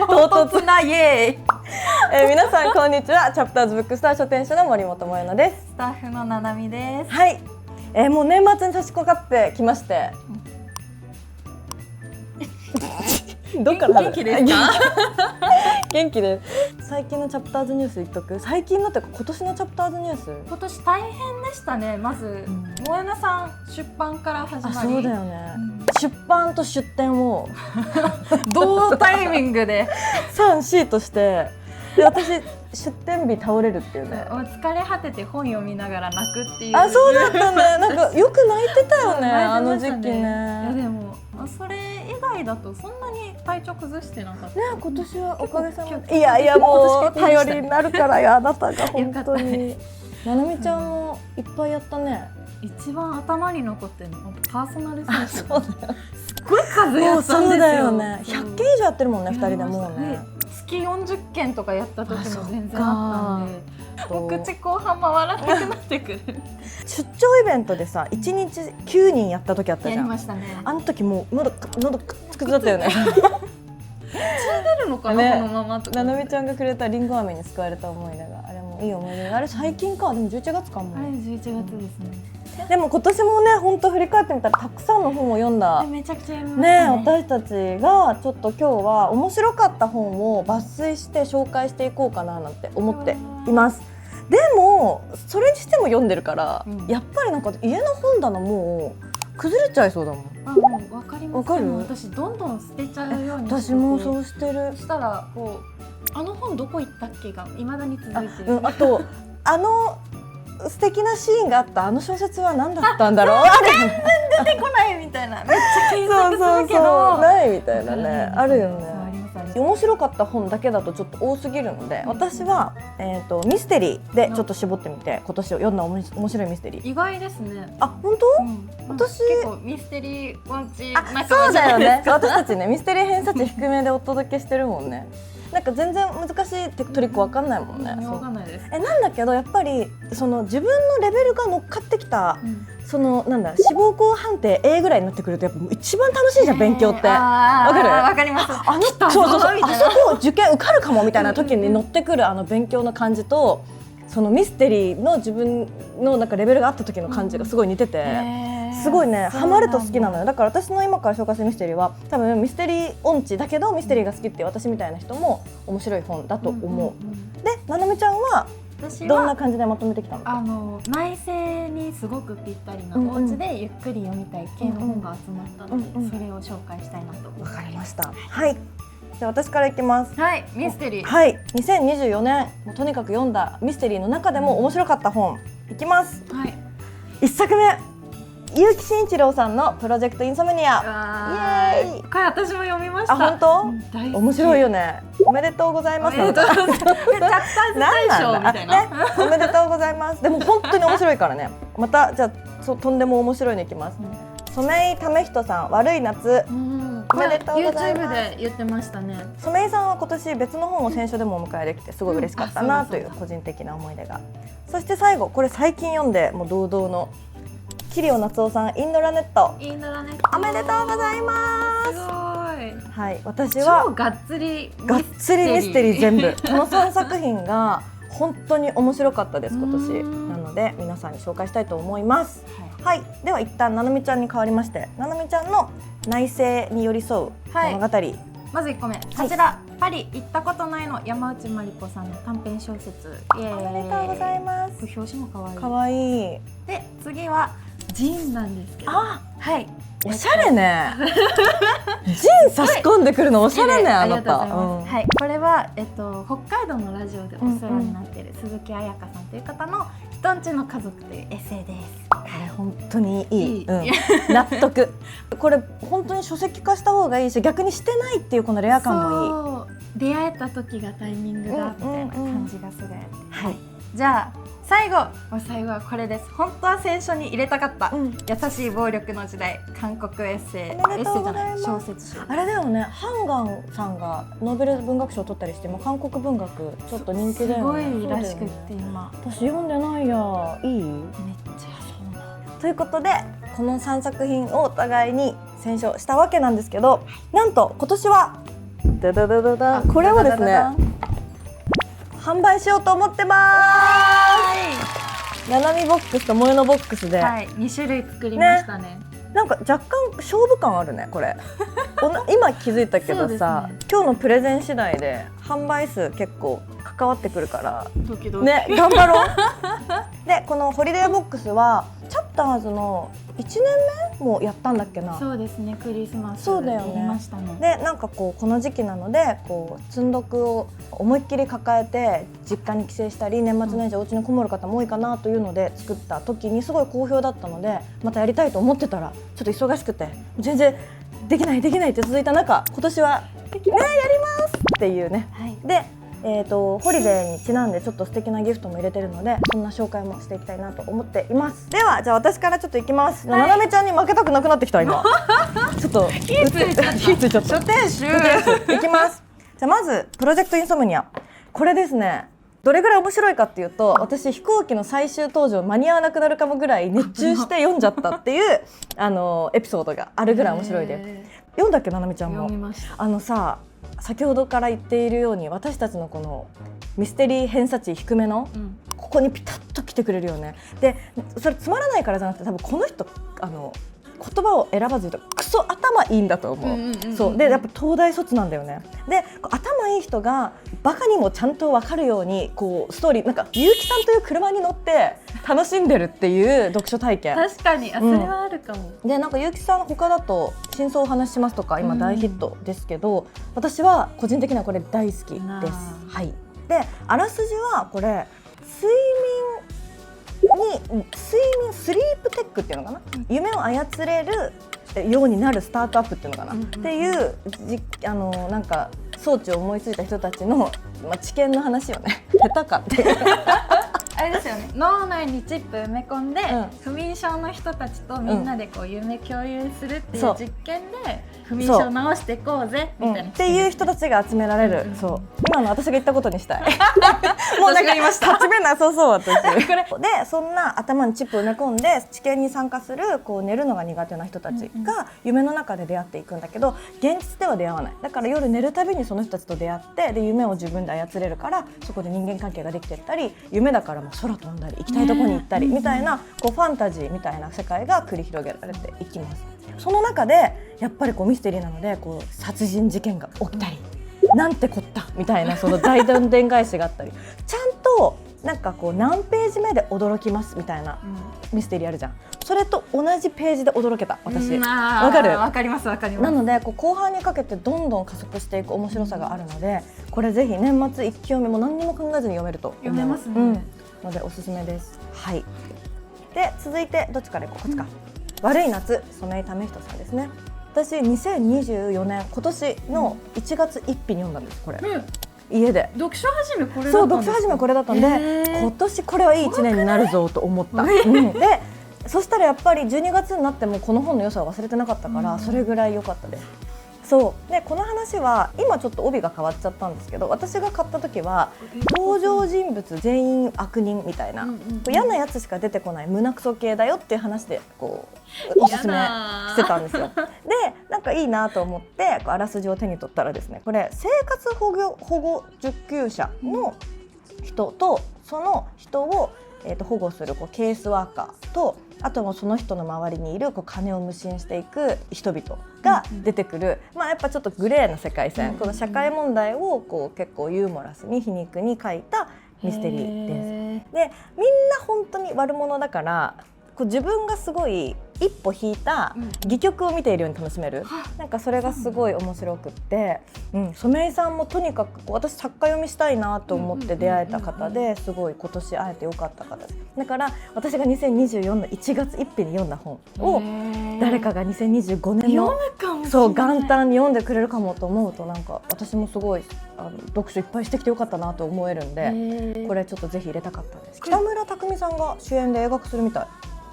唐突なイエーイ。皆さんこんにちは。チャプターズブックスター書店主の森本萌乃です。スタッフのななみです。はい、もう年末に差し掛かってきまして、どっから元気ですか？元気です。最近のチャプターズニュース言っとく。最近のってか今年のチャプターズニュース。今年大変でしたね。まず、萌乃さん出版から始まり。そうだよね。出版と出展を同タイミングで3シートして、で私出展日倒れるっていうね。お疲れ果てて本読みながら泣くっていう。あ、そうだったね。なんかよく泣いてたよね。あの時期ね。いやでもそれ以外だとそんなに体調崩してなかった。ね、今年はおかげさまで。いやいや、もう頼りになるからよ、あなたが本当に。ななみちゃんもいっぱいやったね。一番頭に残ってるのパーソナル選手。そうだよ。すっごい数やったんですよ。そうだよね。100件以上やってるもんね、2人でもうね。月40件とかやった時も全然あったんで、もう口後半回らなくなってくる。出張イベントでさ、1日9人やった時あったじゃん。やりましたね。あの時もう喉くっつくだったよね。出るのかな、このままとか。ななみちゃんがくれたリンゴ飴に救われた思い出が、あれもいい思い出。あれ最近か、でも11月かも。あれ11月ですね。でも今年もね、本当振り返ってみたらたくさんの本を読んだ。めちゃくちゃ読みましたね。私たちがちょっと今日は面白かった本を抜粋して紹介していこうかななんて思っています。でもそれにしても読んでるから、やっぱりなんか家の本棚もう崩れちゃいそうだもん。あ、もうわかります。わかる？私どんどん捨てちゃうように。私もそうしてる。そしたらこう、あの本どこ行ったっけが未だに続いてる。あと素敵なシーンがあったあの小説は何だったんだろう。全然出てこないみたいな。めっちゃ検索するけどないみたいなね、あるよね。面面白かった本だけだとちょっと多すぎるので、私はミステリーでちょっと絞ってみて、今年読んだ面白いミステリー。意外ですね。あ、本当？私結構ミステリーワンチそうだよね。私たちね、ミステリー偏差値低めでお届けしてるもんね。なんか全然難しいトリックわかんないもんね。わかんないです。なんだけどやっぱりその自分のレベルが乗っかってきた、そのなんだ、志望校判定 A ぐらいになってくるとやっぱ一番楽しいじゃん、勉強って。わかる？わかります。そうあそこ受験受かるかもみたいな時に乗ってくるあの勉強の感じと、そのミステリーの自分のなんかレベルがあった時の感じがすごい似てて。すごいね、ハマると好きなのよ。だから私の今から紹介するミステリーは多分ミステリー音痴だけどミステリーが好きっていう私みたいな人も面白い本だと思う。で、ななみちゃんはどんな感じでまとめてきたの？内政にすごくぴったりなお家でゆっくり読みたい系の本が集まったので、それを紹介したいなと思います。わかりました。はい。じゃあ私からいきます。はい、ミステリー。はい、2024年もうとにかく読んだミステリーの中でも面白かった本いきます。はい。1作目。結城真一郎さんのプロジェクトインソムニア。イエーイ。これ私も読みました。あ、本当？面白いよね。おめでとうございます。おめでとうございます。チャプターズ大賞みたいな。おめでとうございます。でも本当に面白いからね。またじゃあとんでも面白いのいきます。染井為人さん、悪い夏。おめでとうございます。 YouTube で言ってましたね。染井さんは今年別の本を選書でもお迎えできてすごい嬉しかったなという個人的な思い出が。そして最後、これ最近読んでもう堂々の桐尾夏夫さん、インドラネット。インドラネット。おめでとうございます。すごい。はい、私は超がっつりミステリー全部。この3作品が本当に面白かったです今年。なので皆さんに紹介したいと思います。はい、では一旦ななみちゃんに代わりまして、ななみちゃんの内政に寄り添う物語。まず1個目、こちらパリ行ったことないの山内まりこさんの短編小説。おめでとうございます。表紙も可愛い。可愛い。で次はジンなんですけど、はい、おしゃれね。ジン差し込んでくるのおしゃれね、あなた。はい、これは北海道のラジオでお世話になっている鈴木彩香さんという方の人んちの家族というエッセイです。本当にいい、納得。これ本当に書籍化した方がいいし、逆にしてないっていうこのレア感もいい。出会えた時がタイミングだみたいな感じがする。はい、じゃあ最後はこれです。本当は選書に入れたかった、優しい暴力の時代、韓国エッセイじゃない小説集。あれだよね、ハンガンさんがノーベル文学賞を取ったりしても韓国文学ちょっと人気だよね。すごいらしくって今。私読んでないや。いい？めっちゃそうな。ということでこの3作品をお互いに選書したわけなんですけど、なんと今年はダダダダダこれをですね販売しようと思ってます。ななみボックスと萌えのボックスで、はい、2種類作りましたね。なんか若干勝負感あるねこれ今気づいたけどさ、今日のプレゼン次第で販売数結構関わってくるからドキドキね、頑張ろうで、このホリデーボックスはチャプターズの1年目もやったんだっけな。そうですね、クリスマスそうだよね。やりましたね。で、なんかこの時期なので積んどくを思いっきり抱えて実家に帰省したり年末年始お家にこもる方も多いかなというので作った時にすごい好評だったので、またやりたいと思ってたらちょっと忙しくて全然できないって続いた中、今年はねやりますっていうね、はい、でホリデーにちなんでちょっと素敵なギフトも入れてるので、そんな紹介もしていきたいなと思っています。ではじゃあ私からちょっといきます。はい、ななめちゃんに負けたくなくなってきた今ちょっと火ついちゃった初手集いきます。じゃあまずプロジェクトインソムニア、これですね、どれぐらい面白いかっていうと、私飛行機の最終登場間に合わなくなるかもぐらい熱中して読んじゃったっていうエピソードがあるぐらい面白いです。読んだっけ、ななめちゃんも。読みました。さ、先ほどから言っているように私たちのこのミステリー偏差値低めの、ここにピタッと来てくれるよね。でそれつまらないからじゃなくて、多分この人言葉を選ばずに言うとクソ頭いいんだと思う。そうで、やっぱ東大卒なんだよね。で頭いい人がバカにもちゃんと分かるようにストーリー、なんか結城さんという車に乗って楽しんでるっていう読書体験。確かに、それはあるかも。でなんか結城さん他だと真相をお話ししますとか今大ヒットですけど、私は個人的にはこれ大好きです。はい。であらすじはこれ睡眠スリープテックっていうのかな、夢を操れるようになるスタートアップっていうのかな、っていうなんか装置を思いついた人たちの、知見の話をね下手かっていうあれですよね、脳内にチップ埋め込んで、不眠症の人たちとみんなで夢共有するっていう実験で、不眠症直していこうぜみたいな、っていう人たちが集められる、そう今の私が言ったことにしたいもうなんか勝ち目なさそう私で、そんな頭にチップを埋め込んで治験に参加する寝るのが苦手な人たちが夢の中で出会っていくんだけど、現実では出会わない。だから夜寝るたびにその人たちと出会って、で夢を自分で操れるから、そこで人間関係ができていったり、夢だから空飛んだり行きたいところに行ったりみたいなファンタジーみたいな世界が繰り広げられていきます。その中でやっぱりミステリーなので殺人事件が起きたり、なんてこったみたいなその大どんでん返しがあったり、ちゃんとなんか何ページ目で驚きますみたいなミステリーあるじゃん。それと同じページで驚けた私。わかる？わかりますわかります。なので後半にかけてどんどん加速していく面白さがあるので、これぜひ年末一気読みも何にも考えずに読めると思う。読めますね。のでおすすめです。はい。で続いてどっちからいこう、こっちか。悪い夏、染井為人さんですね。私2024年今年の1月1日に読んだんですこれ。家で読書始めこれだったんですか？そう、読書始めこれだったんで、今年これはいい1年になるぞと思った。でそしたらやっぱり12月になってもこの本の良さを忘れてなかったから、それぐらい良かったです。そうで、この話は今ちょっと帯が変わっちゃったんですけど、私が買った時は登場人物全員悪人みたいな、嫌なやつしか出てこない胸クソ系だよっていう話でおすすめしてたんですよ。でなんかいいなと思ってあらすじを手に取ったらですね、これ生活保護受給者の人と、その人を保護するケースワーカーと、あとはその人の周りにいる金を無心していく人々が出てくる、やっぱちょっとグレーな世界線、この社会問題を結構ユーモラスに皮肉に書いたミステリーです。でみんな本当に悪者だから、自分がすごい一歩引いた戯曲を見ているように楽しめる、なんかそれがすごい面白くって、染井さんもとにかく私作家読みしたいなと思って出会えた方で、すごい今年会えてよかった方です。だから私が2024の1月1日に読んだ本を誰かが2025年のそう元旦に読んでくれるかもと思うと、なんか私もすごい読書いっぱいしてきてよかったなと思えるんで、これちょっとぜひ入れたかったです。北村匠海さんが主演で映画化するみたい。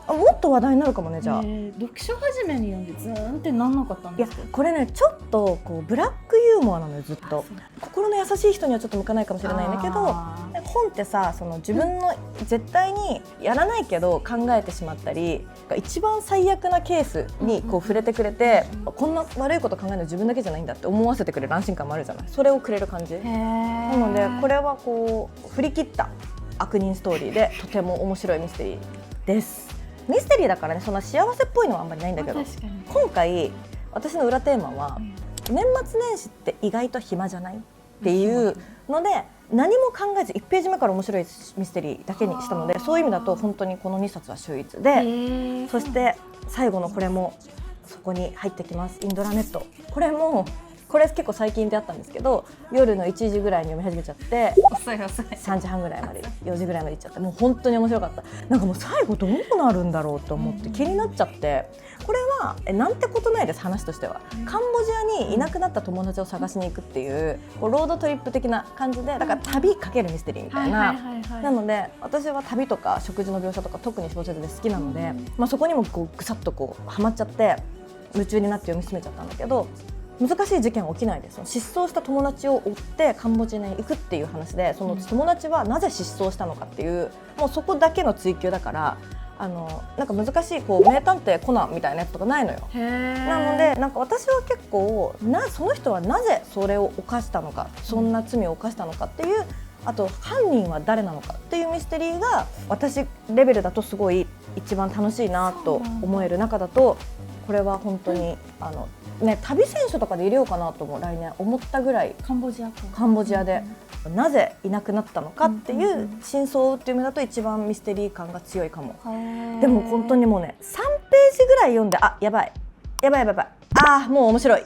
もっと話題になるかもね。じゃあ読書始めに読んでズーンってなんなかったんいやですか？これねちょっとこうブラックユーモアなのよずっと。心の優しい人にはちょっと向かないかもしれないんだけど、本ってさその自分の絶対にやらないけど考えてしまったり、一番最悪なケースにこう触れてくれて、こんな悪いこと考えるの自分だけじゃないんだって思わせてくれる安心感もあるじゃない。それをくれる感じなので、これはこう振り切った悪人ストーリーでとても面白いミステリーです。ミステリーだからねそんな幸せっぽいのはあんまりないんだけど、今回私の裏テーマは、年末年始って意外と暇じゃないっていうので、何も考えず1ページ目から面白いミステリーだけにしたので、そういう意味だと本当にこの2冊は秀逸で、そして最後のこれもそこに入ってきます。インドラネット、これ結構最近出会ったんですけど、夜の1時ぐらいに読み始めちゃって、3時半ぐらいまで4時ぐらいまで行っちゃって、もう本当に面白かった。なんかもう最後どうなるんだろうと思って気になっちゃって、これはなんてことないです。話としてはカンボジアにいなくなった友達を探しに行くっていうロードトリップ的な感じで、だから旅かけるミステリーみたいな。なので私は旅とか食事の描写とか特に小説で好きなので、そこにもこうぐさっとこうハマっちゃって夢中になって読み進めちゃったんだけど、難しい事件は起きないです。失踪した友達を追ってカンボジアに行くっていう話で、その友達はなぜ失踪したのかっていう、もうそこだけの追求だから、なんか難しいこう名探偵コナンみたいなやつとかないのよ。なのでなんか私は結構その人はなぜそれを犯したのか、そんな罪を犯したのかっていう、あと犯人は誰なのかっていうミステリーが私レベルだとすごい一番楽しいなと思える中だと、これは本当に旅選手とかで入れようかなとも来年思ったぐらい。カンボジアでなぜいなくなったのかっていう真相を追うっていう意味だと一番ミステリー感が強いかも。でも本当にもうね3ページぐらい読んで、やばいもう面白い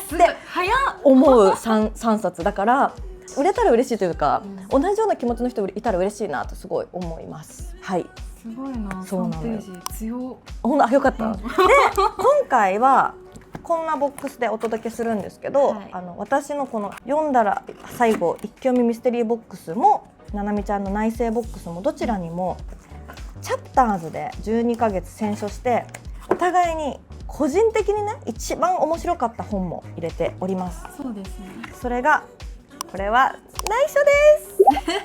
すごい早っ思う 3冊だから、売れたら嬉しいというか、同じような気持ちの人いたら嬉しいなとすごい思います。はい、すごいな。3ページ強っ。よかった。で今回はこんなボックスでお届けするんですけど、私のこの読んだら最後一気読みミステリーボックスもななみちゃんの内省ボックスもどちらにもチャプターズで12ヶ月選書して、お互いに個人的にね一番面白かった本も入れております。そうですね。それがこれは内緒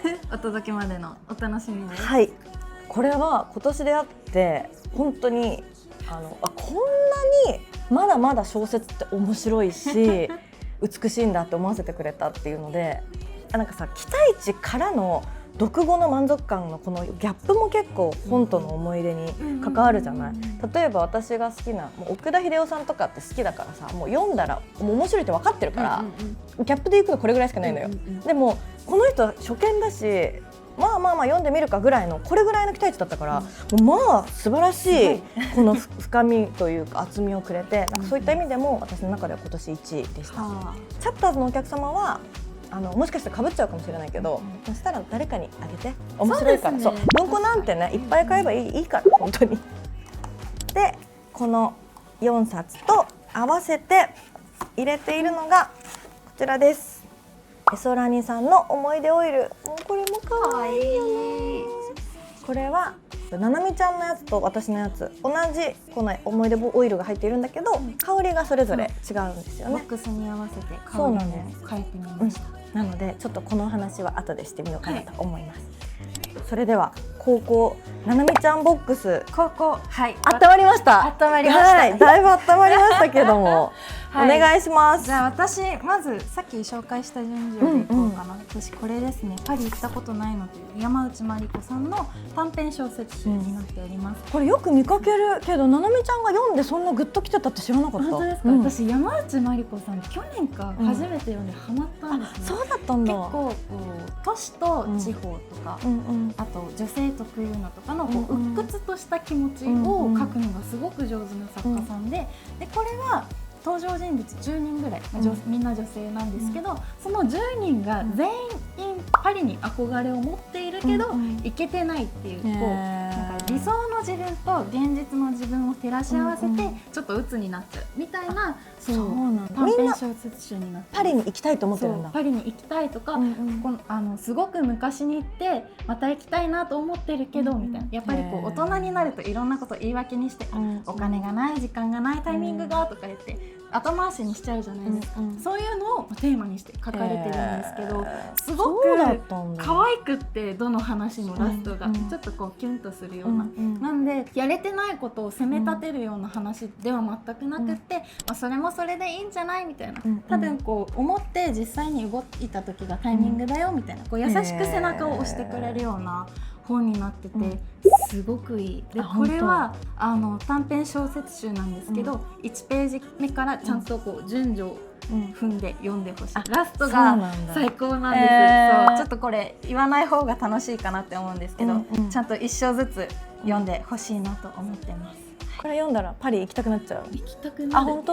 ですお届けまでのお楽しみです。はい、これは今年出会って本当にこんなにまだまだ小説って面白いし美しいんだって思わせてくれたっていうので、なんかさ期待値からの読後の満足感のこのギャップも結構本との思い出に関わるじゃない。例えば私が好きなもう奥田英夫さんとかって好きだからさ、もう読んだらもう面白いって分かってるから、ギャップでいくとこれぐらいしかないのよ。でもこの人は初見だし、まあ読んでみるかぐらいのこれぐらいの期待値だったから、もう素晴らしいこの深みというか厚みをくれて、なんかそういった意味でも私の中では今年1位でした。チャプターズのお客様はもしかして被っちゃうかもしれないけど、そしたら誰かにあげて、面白いから。そう、文庫なんてねいっぱい買えばいいから本当に。でこの4冊と合わせて入れているのがこちらです。エソラニさんの思い出オイル。もうこれも可愛いよね。これはななみちゃんのやつと私のやつ同じこの思い出オイルが入っているんだけど、香りがそれぞれ違うんですよね。ボックスに合わせて香りも変えてみました。なのでちょっとこの話は後でしてみようかなと思います。それでは高校ななみちゃんボックス、温まりました。温まりました。はい、だいぶ温まりましたけども、お願いします。じゃあ私まずさっき紹介した順序でいこうかな。私これですね。パリ行ったことないのという山内まりこさんの短編小説集になっております。これよく見かけるけど、ななみちゃんが読んでそんなグッときてたって知らなかった。本当ですか？私山内まりこさん去年か初めて読んでハマったんですね。そうだったんだ。結構都市と地方とか、あと女性特有のとかの鬱屈とした気持ちを書くのがすごく上手な作家さんで、これは登場人物10人ぐらい、みんな女性なんですけど、その10人が全員パリに憧れを持っているけど、行けてないっていうなんか理想の自分と現実の自分を照らし合わせてちょっと鬱になっちゃうみたいな、そうなんだ。短編小説集になってパリに行きたいと思ってるんだ。パリに行きたいとか、すごく昔に行ってまた行きたいなと思ってるけどみたいな、やっぱりこう大人になるといろんなこと言い訳にして、お金がない、時間がない、タイミングがとか言って後回しにしちゃうじゃないですか。そういうのをテーマにして書かれてるんですけど、すごく可愛くって、どの話のラストがちょっとこうキュンとするような、なんでやれてないことを責め立てるような話では全くなくって、それもそれでいいんじゃないみたいな、多分こう思って実際に動いた時がタイミングだよみたいな、こう優しく背中を押してくれるような本になってて、すごくいい。でこれは短編小説集なんですけど、1ページ目からちゃんとこう順序を踏んで読んでほしい。ラストが最高なんです。そう、ちょっとこれ言わない方が楽しいかなって思うんですけど、ちゃんと1章ずつ読んでほしいなと思ってます。これ読んだらパリ行きたくなっちゃう。行きたくなる。本当？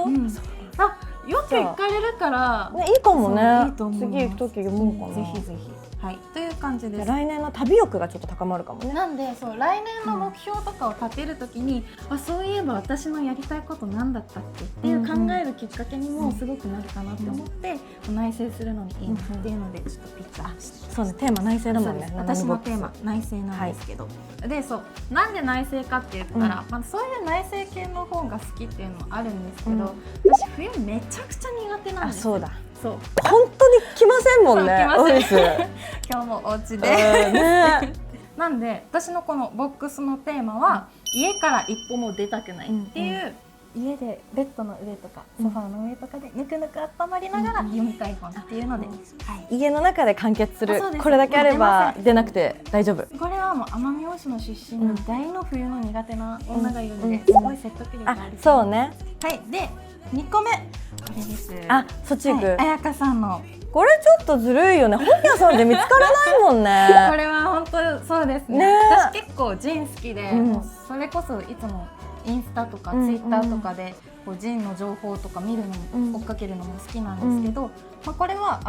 よく行かれるからいいかもね。いいと思います。次行く時読もうかな。ぜひぜひ。はい、という感じです。来年の旅欲がちょっと高まるかもね。なんで来年の目標とかを立てるときに、そういえば私のやりたいこと何だったっけっていう考えるきっかけにもすごくなるかなって思って、内省するのにいいなっていうのでちょっとピックアップして。そうね、テーマ内省だもんね。私のテーマ内省なんですけど、でなんで内省かって言ったら、そういう内省系の本が好きっていうのもあるんですけど、私冬めちゃくちゃ苦手なんです。そうだ。そう、本当に来ませんもんね。来ません。今日もお家で。なんで私のこのボックスのテーマは、家から一歩も出たくないっていう、家でベッドの上とかソファーの上とかでぬくぬく温まりながら読みたい本っていうので、家の中で完結する。これだけあれば出なくて大丈夫。これはもう奄美大島出身の大の冬の苦手な女がいるので、すごい説得力がある。そうね。はい、で2個目これです。そっち行く。彩香さんの。これちょっとずるいよね。本屋さんで見つからないもんね。これは本当そうですね。私結構ジン好きで、それこそいつもインスタとかツイッターとかでこうジンの情報とか見るのも追っかけるのも好きなんですけど、これは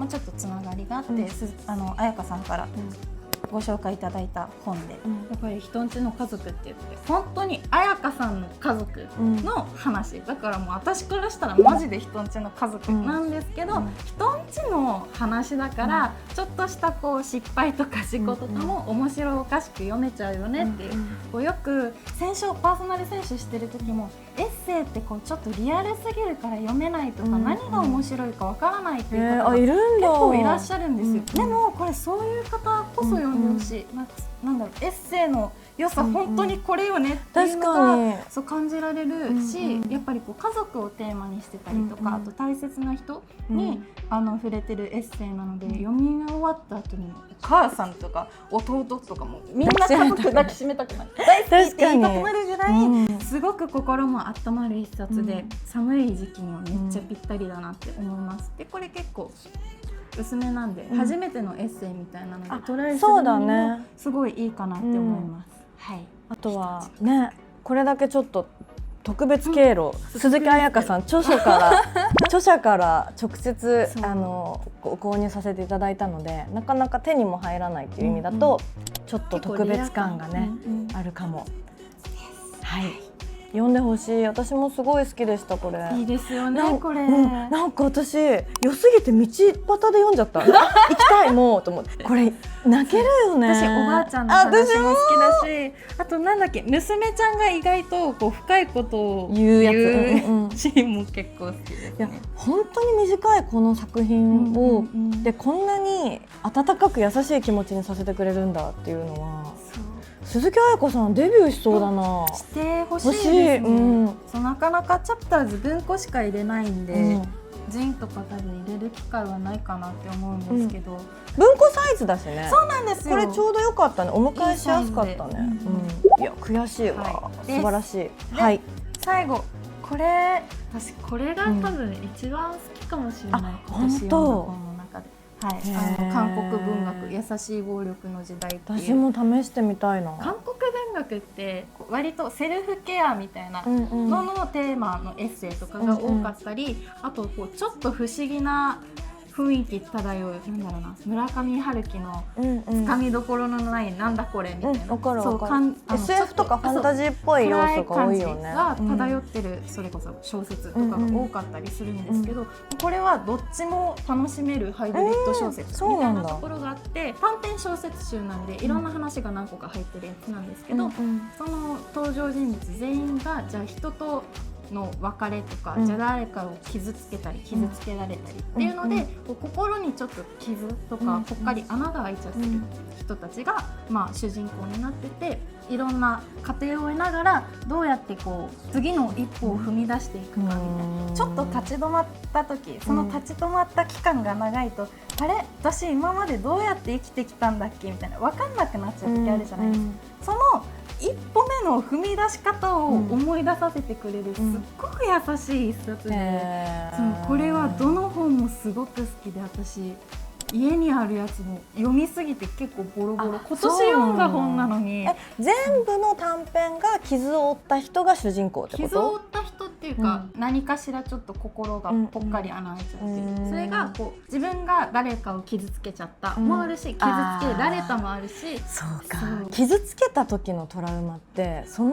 ちょっとつながりがあって、彩香さんからご紹介いただいた本で、やっぱり人んちの家族って言って本当に彩香さんの家族の話、だからもう私からしたらマジで人んちの家族なんですけど、人んちの話だから、ちょっとしたこう失敗とか事故とかも面白おかしく読めちゃうよねっていう、こうよくパーソナル選手してる時もエッセイってこうちょっとリアルすぎるから読めないとか、何が面白いかわからないっていう方が結構いらっしゃるんですよ。でもこれそういう方こそ読んでほしい。なんだろう、エッセイの良さ、本当にこれよねっていうのがそう感じられるし、やっぱりこう家族をテーマにしてたりとか、あと大切な人に触れてるエッセイなので、読み終わった後にお母さんとか弟とかもみんな家族抱きしめたくなる、大好きって言いたくなるぐらい、すごく心も温まる一冊で、寒い時期にはめっちゃぴったりだなって思います。でこれ結構薄めなんで、初めてのエッセイみたいなので捉えるのもすごいいいかなって思います。あとはね、これだけちょっと特別経路、鈴木彩香さん著者から直接ご購入させていただいたので、なかなか手にも入らないという意味だと、ちょっと特別感がねあるかも。はい。読んでほしい。私もすごい好きでした。これいいですよね。これなんか私良すぎて道端で読んじゃった。行きたいもうと思って。これ泣けるよね。私おばあちゃんの話も好きだし、あとなんだっけ、娘ちゃんが意外とこう深いことを言うやつシーンも結構好きですね。いや本当に短いこの作品をでこんなに温かく優しい気持ちにさせてくれるんだっていうのは。鈴木彩子さんデビューしそうだな。してほしいですね。なかなかチャプターズ文庫しか入れないんで、ジンとか多分入れる機会はないかなって思うんですけど、文庫サイズだしね。そうなんですよ。これちょうど良かったね。お迎えしやすかったね。いや悔しいわ。素晴らしい。はい。最後これ、私これが多分一番好きかもしれない。本当。韓国文学、優しい暴力の時代っていう。私も試してみたいな。韓国文学って割とセルフケアみたいなののテーマのエッセイとかが多かったり、あとこうちょっと不思議な雰囲気漂う、なんだろうな、村上春樹のつかみどころのないなんだこれみたいな、わかるわかる。SF とかファンタジーっぽい要素が多いよね。が漂ってる、それこそ小説とかが多かったりするんですけど、これはどっちも楽しめるハイブリッド小説みたいなところがあって、短編小説集なんでいろんな話が何個か入ってるやつなんですけど、その登場人物全員がじゃあ人との別れとか、じゃあ誰かを傷つけたり傷つけられたりっていうので、心にちょっと傷とかぽっかり穴が開いちゃってる人たちが、まあ、主人公になってて、いろんな過程を得ながらどうやってこう次の一歩を踏み出していくかみたいな、ちょっと立ち止まった時、その立ち止まった期間が長いと、あれ私今までどうやって生きてきたんだっけみたいな、分かんなくなっちゃう時あるじゃないですか。その一歩目の踏み出し方を思い出させてくれる、すっごく優しい一冊で、これはどの本もすごく好きで、私家にあるやつも読みすぎて結構ボロボロ、今年読んだ本なのに。全部の短編が傷を負った人が主人公ってこと？傷を負った人っていうか、何かしらちょっと心がぽっかり穴開いちゃってる、それがこう自分が誰かを傷つけちゃったもあるし、傷つけられたもあるし。そうか、傷つけた時のトラウマってそ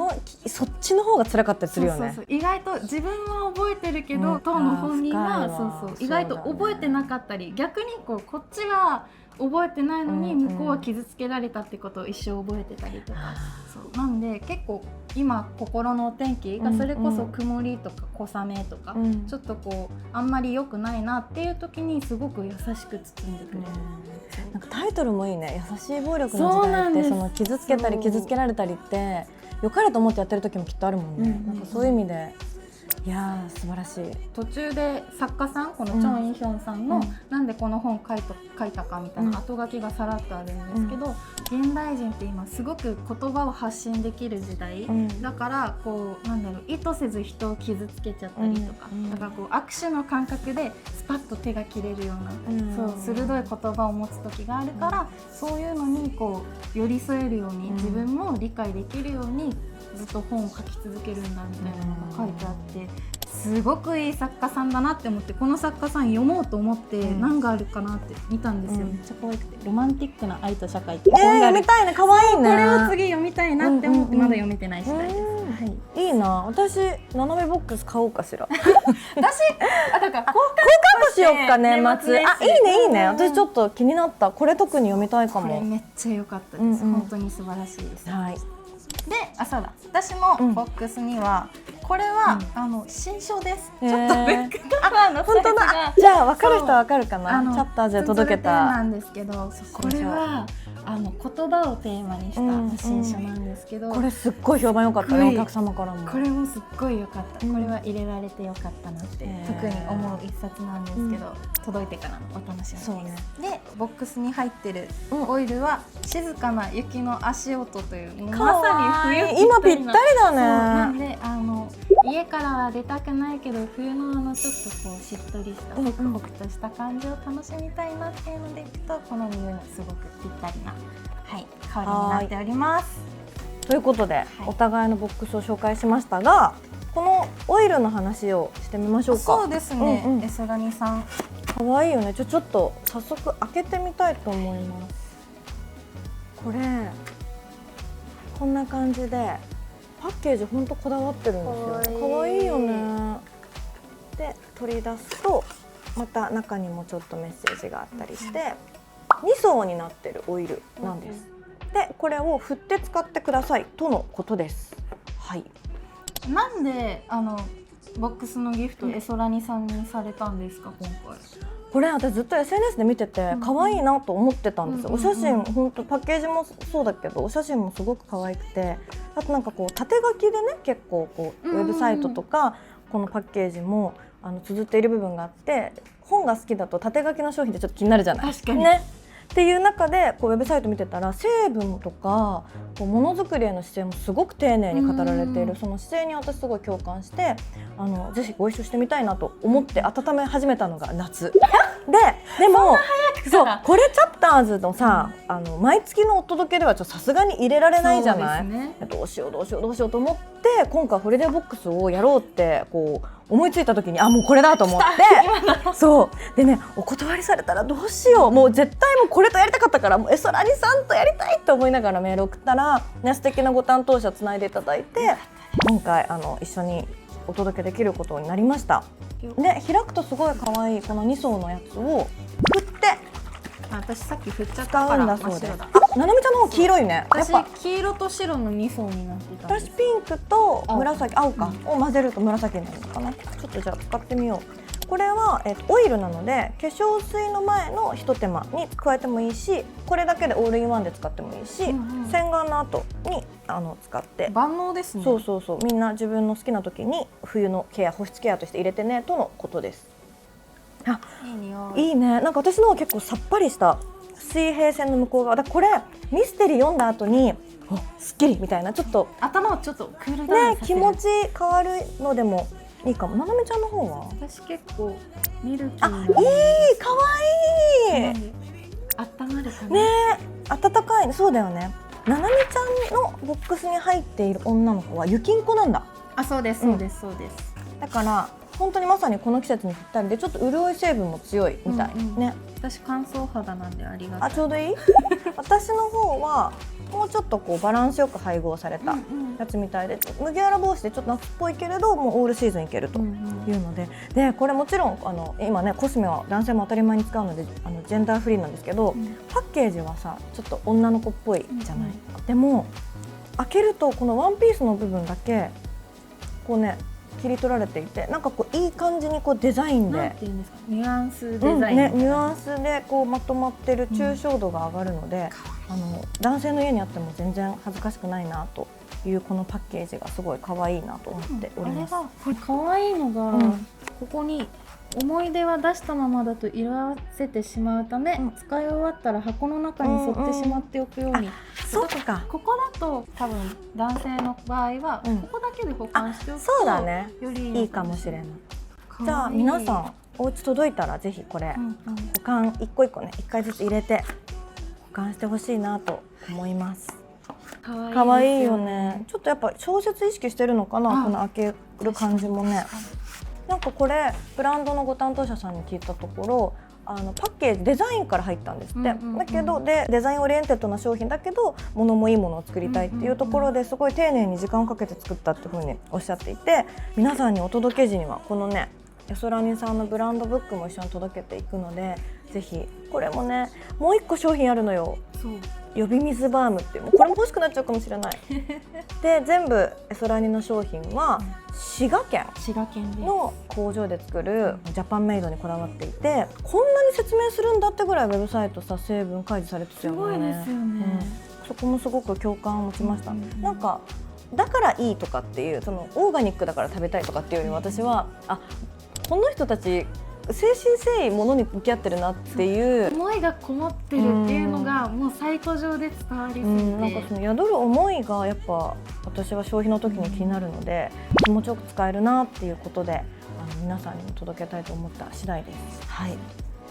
っちの方が辛かったりするよね。意外と自分は覚えてるけど、当の本人は意外と覚えてなかったり、逆にこっちは覚えてないのに向こうは傷つけられたってことを一生覚えてたりとか、なんで結構今心のお天気がそれこそ曇りとか小雨とか、ちょっとこうあんまり良くないなっていう時にすごく優しく包んでくれる。なんかタイトルもいいね、優しい暴力の時代って、その傷つけたり傷つけられたりって良かれと思ってやってる時もきっとあるもんね。なんかそういう意味でいやー素晴らしい。途中で作家さん、このチョン・イヒョンさんの、なんでこの本書いたかみたいな後書きがさらっとあるんですけど、現代人って今すごく言葉を発信できる時代、だからこうなんだろう、意図せず人を傷つけちゃったりとか、だからこう握手の感覚でスパッと手が切れるような、そう鋭い言葉を持つ時があるから、そういうのにこう寄り添えるように、自分も理解できるようにずっと本を書き続けるんだみたいなのが書いてあって、すごくいい作家さんだなって思って、この作家さん読もうと思って何があるかなって見たんですよ。めっちゃ可愛くて、ロマンティックな愛と社会って本がある。読みたいね、可愛いね。これを次読みたいなって思ってまだ読めてない次第です。いいな、私斜めボックス買おうかしら。だから交換しよっか年末。いいねいいね。私ちょっと気になった。これ特に読みたいかも。これめっちゃ良かったです。本当に素晴らしいです。で、そうだ、私のボックスには、これは新書です。ちょっとブックカバーのサイズが、じゃあ分かる人は分かるかな。チャッターズで届けたなんですけど、これは言葉をテーマにした新書なんですけど、これすっごい評判良かったね、お客様からも。これもすっごい良かった。これは入れられて良かったなって特に思う一冊なんですけど、届いてからのお楽しみです。で、ボックスに入ってるオイルは静かな雪の足音という、まさに冬今ぴったりだね。なんで家からは出たくないけど、冬のちょっとこうしっとりしたホクホクとした感じを楽しみたいなっていうのでいくと、この冬のすごくぴったりな、香りになっております。ということで、お互いのボックスを紹介しましたが、このオイルの話をしてみましょうか。そうですね、エスラニさん可愛いよね。ちょっと早速開けてみたいと思います。これこんな感じでパッケージほんとこだわってるんですよ。可愛いよね。で取り出すとまた中にもちょっとメッセージがあったりして、2層になってるオイルなんです。でこれを振って使ってくださいとのことです。はい。なんでボックスのギフトエソラニさんにされたんですか今回？これ私ずっと SNS で見てて可愛いなと思ってたんですよ。お写真本当パッケージもそうだけどお写真もすごく可愛くて、あとなんかこう縦書きでね、結構こうウェブサイトとかこのパッケージも綴っている部分があって、本が好きだと縦書きの商品ってちょっと気になるじゃない。確かにね。っていう中でこうウェブサイト見てたら、成分とかこうものづくりへの姿勢もすごく丁寧に語られている、その姿勢に私すごい共感して、ぜひご一緒してみたいなと思って温め始めたのが夏でもそうこれチャプターズのさ、毎月のお届けではさすがに入れられないじゃない。どうしようと思って今回ホリデーボックスをやろうってこう思いついた時にもうこれだと思ってそうでね、お断りされたらどうしよう、もう絶対もうこれとやりたかったから、もうエソラニさんとやりたいと思いながらメール送ったら、ね、素敵なご担当者つないでいただいて、今回一緒にお届けできることになりました。で開くとすごい可愛いこの2層のやつを振って私さっき振っちゃった使からうんだそうです。真っ白だ。ななみちゃんの方黄色いね。やっ私ぱ黄色と白の2層になってたんです。私ピンクと紫、青か、を混ぜると紫になるのかな。ちょっとじゃあ使ってみよう。これは、オイルなので化粧水の前のひと手間に加えてもいいし、これだけでオールインワンで使ってもいいし、洗顔の後に使って万能ですね。そうみんな自分の好きな時に冬のケア、保湿ケアとして入れてねとのことです。いい匂いいね。なんか私のは結構さっぱりした水平線の向こう側だ。これミステリー読んだ後にすっきりみたいな、ちょっと頭をちょっとクールダウンさせる気持ち変わるのでもいいかも。ななみちゃんの方は私結構ミルキーな、いい、かわいい温まるかな。ね、温かいね。そうだよね。ななみちゃんのボックスに入っている女の子はゆきんこなんだ。そうですそうですそうです。だから本当にまさにこの季節にぴったりで、ちょっと潤い成分も強いみたいね。私乾燥肌なんでありがたい。ちょうどいい私の方はもうちょっとこうバランスよく配合されたやつみたいで、麦わら帽子でちょっと夏っぽいけれどもうオールシーズンいけるというので、でこれもちろん今ねコスメは男性も当たり前に使うのでジェンダーフリーなんですけど、パッケージはさちょっと女の子っぽいじゃない。でも開けるとこのワンピースの部分だけこうね切り取られていて、なんかこういい感じにこうデザインで、なんていうんですか、ニュアンスデザイン、ね、ニュアンスでこうまとまってる抽象度が上がるので、男性の家にあっても全然恥ずかしくないなというこのパッケージがすごい可愛いなと思っております。これ可愛いのが、ここに思い出は出したままだと色あせてしまうため、使い終わったら箱の中に沿ってしまっておくように。そうか。ここだと多分男性の場合はここだけで保管しておくと、そうだね、よりいいかもしれない。じゃあ皆さんお家届いたらぜひこれ保管一個一個ね1回ずつ入れて保管してほしいなと思います。可愛いよね。ちょっとやっぱ小説意識してるのかな、この開ける感じもね。なんかこれブランドのご担当者さんに聞いたところ、パッケージデザインから入ったんですって。だけどデザインオリエンテッドな商品だけど物もいいものを作りたいっていうところですごい丁寧に時間をかけて作ったっていうふうにおっしゃっていて、皆さんにお届け時にはこのねエソラニさんのブランドブックも一緒に届けていくので、ぜひこれもねもう一個商品あるのよ。呼び水バームっていう、もうこれも欲しくなっちゃうかもしれないで全部エソラニの商品は滋賀県の工場で作るジャパンメイドにこだわっていて、こんなに説明するんだってぐらいウェブサイトさ成分開示されてたよね。すごいですよね。そこもすごく共感を持ちました。なんかだからいいとかっていう、そのオーガニックだから食べたいとかっていうより、私はこの人たち精神誠意ものに向き合ってるなっていう思いがこもってるっていうのがもうサイト上で伝わりすぎて、なんかその宿る思いがやっぱ私は消費の時に気になるので、気持ちよく使えるなっていうことで皆さんにも届けたいと思った次第です。はい。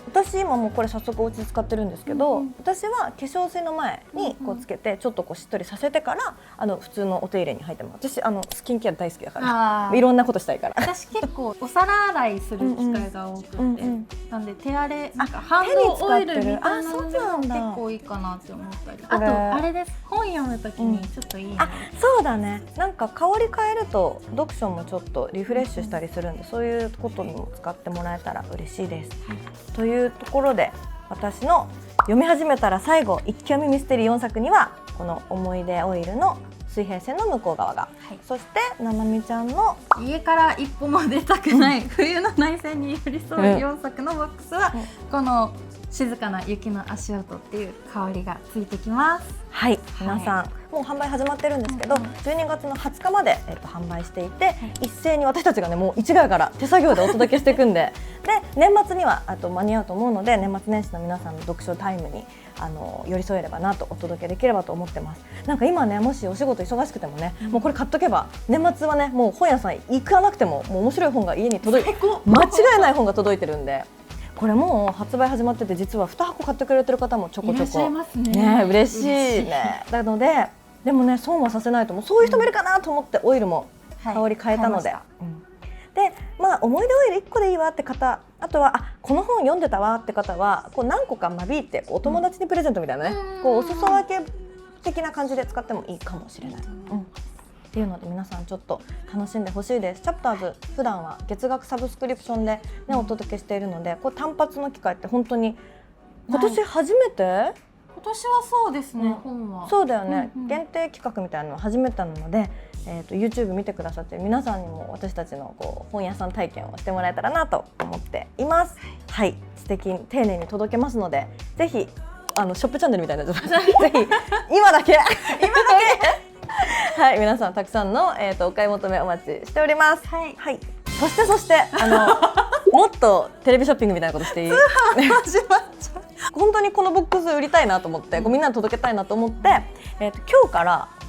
私今もうこれ早速お家で使ってるんですけど、私は化粧水の前にこうつけてちょっとこうしっとりさせてから普通のお手入れに入ってます。私スキンケア大好きだからいろんなことしたいから。私結構お皿洗いする機会が多くて、なんで手荒れなんかハンドオイルみたいなのが結構いいかなって思ったり、あとあれです、本読むときにちょっといいな。そうだね。なんか香り変えると読書もちょっとリフレッシュしたりするんで、そういうことにも使ってもらえたら嬉しいです。というところで、私の読み始めたら最後一気読みミステリー4作にはこの思い出オイルの水平線の向こう側が、そしてななみちゃんの家から一歩も出たくない冬の内戦に寄り添う4作のボックスは、この静かな雪の足音っていう香りがついてきます。はい、皆さんもう販売始まってるんですけど、12月の20日まで販売していて、一斉に私たちがねもう市ヶ谷から手作業でお届けしていくんで年末には間に合うと思うので、年末年始の皆さんの読書タイムに寄り添えればなと、お届けできればと思ってます。なんか今ね、もしお仕事忙しくてもね、もうこれ買っとけば年末はねもう本屋さん行かなくてももう面白い本が家に届いて、間違いない本が届いてるんで。これもう発売始まってて、実は2箱買ってくれてる方もちょこちょこね、嬉しいね。なのででもね損はさせないと思う。そういう人もいるかなと思ってオイルも香り変えたので、でまあ思い出オイル1個でいいわって方、あとはこの本読んでたわって方はこう何個か間引いてお友達にプレゼントみたいなね、こうお裾分け的な感じで使ってもいいかもしれない、っていうので皆さんちょっと楽しんでほしいです。チャプターズ普段は月額サブスクリプションで、ね、お届けしているので、これ単発の機会って本当に今年初めて、今年はそうですね、本はそうだよね、限定企画みたいなのを初めてなので、YouTube 見てくださってる皆さんにも私たちのこう本屋さん体験をしてもらえたらなと思っています。はい、素敵に丁寧に届けますので、ぜひショップチャンネルみたいなぜひ今だけはい、皆さんたくさんの、お買い求めお待ちしております。はい、はい、そしてもっとテレビショッピングみたいなことしていい？本当にこのボックス売りたいなと思って、みんなに届けたいなと思って、今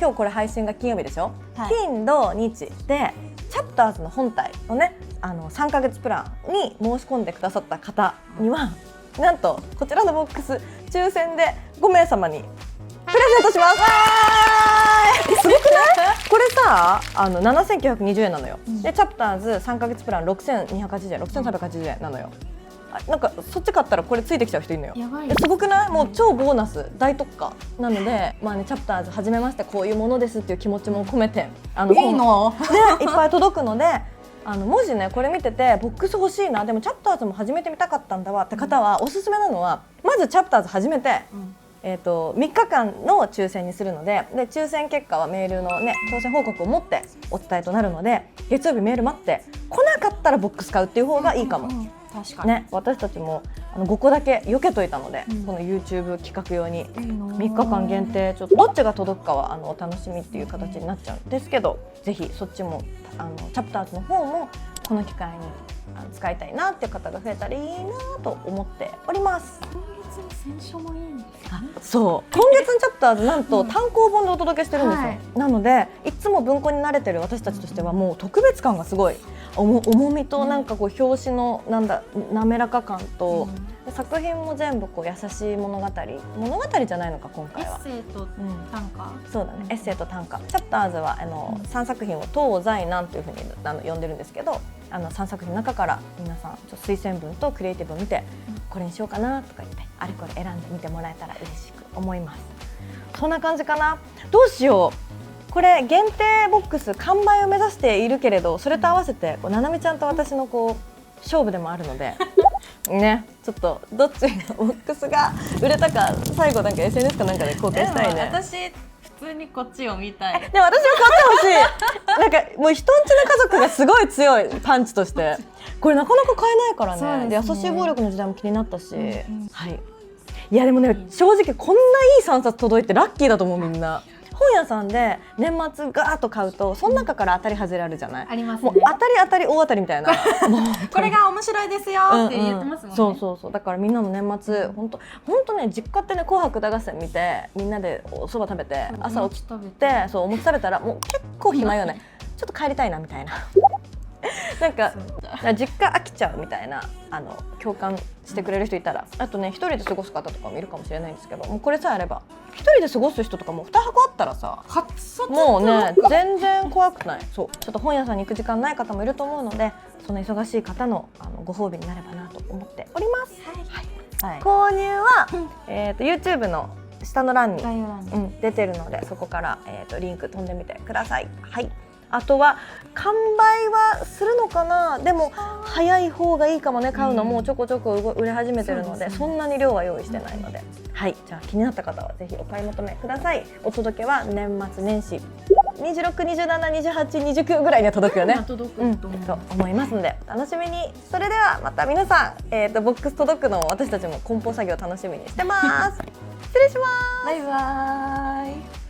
日これ配信が金曜日でしょ、金土日でチャプターズの本体のね3ヶ月プランに申し込んでくださった方には、なんとこちらのボックス抽選で5名様にプレゼントします。すごくない？これさ7920円なのよ、でチャプターズ3ヶ月プラン6280円6380円なのよ。なんかそっち買ったらこれついてきちゃう人いるのよ。やばい。すごくない？もう超ボーナス大特価なので、まあね、チャプターズ初めましてこういうものですっていう気持ちも込めていいのでいっぱい届くので、もしねこれ見ててボックス欲しいな、でもチャプターズも始めてみたかったんだわって方は、おすすめなのはまずチャプターズ始めて、3日間の抽選にするので、抽選結果はメールのね当選報告を持ってお伝えとなるので、月曜日メール待って来なかったらボックス買うっていう方がいいかも。確かにね、私たちも5個だけ避けといたので、この YouTube 企画用に3日間限定、ちょっとどっちが届くかはお楽しみっていう形になっちゃうんですけど、ぜひそっちもチャプターズの方もこの機会に使いたいなっていう方が増えたらいいなと思っております。今月の選書もいいんですね。そう、今月のチャプターズなんと単行本でお届けしてるんですよ、なのでいつも文庫に慣れてる私たちとしてはもう特別感がすごい、重みとなんかこう表紙の滑らか感と、作品も全部こう優しい物語じゃないのか今回は。エッセイと短歌、そうだね、エッセイと短歌。チャプターズは3作品を東西南というふうに呼んでるんですけど、3作品の中から皆さん推薦文とクリエイティブを見て、これにしようかなとか言ってあれこれ選んでみてもらえたら嬉しく思います。そんな感じかな。どうしよう、これ限定ボックス完売を目指しているけれど、それと合わせてななみちゃんと私のこう勝負でもあるのでね、ちょっとどっちのボックスが売れたか最後なんか SNS かなんかで公開したいね。私普通にこっちを見たい。でも私もこっち欲しい。なんかもう人んちの家族がすごい強いパンチとして、これなかなか買えないからね。で優しい暴力の時代も気になったし、はい。いやでもね、正直こんないい3冊届いてラッキーだと思う。みんな本屋さんで年末ガーッと買うとその中から当たり外れあるじゃない。ありますね。もう当たり大当たりみたいなこれが面白いですよって言ってますもんね。そうだからみんなの年末本当ね、実家ってね紅白歌合戦見てみんなでお蕎麦食べて朝起きてお餅食べたらもう結構暇よね。ちょっと帰りたいなみたいななんか実家飽きちゃうみたいな共感してくれる人いたら、あとね一人で過ごす方とかもいるかもしれないんですけど、もうこれさえあれば一人で過ごす人とかも2箱あったらさもうね全然怖くない。そうちょっと本屋さんに行く時間ない方もいると思うので、その忙しい方のご褒美になればなと思っております。はい、購入は、YouTube の下の欄に、出てるのでそこから、リンク飛んでみてください。はい。あとは完売はするのかな。でも早い方がいいかもね。買うのもうちょこちょこ売れ始めてるので、そんなに量は用意してないので、はい。じゃあ気になった方はぜひお買い求めください。お届けは年末年始26、27、28、29ぐらいには届くよね。届くと思いますので楽しみに。それではまた皆さん、ボックス届くのを私たちも梱包作業楽しみにしてます。失礼します。バイバーイ。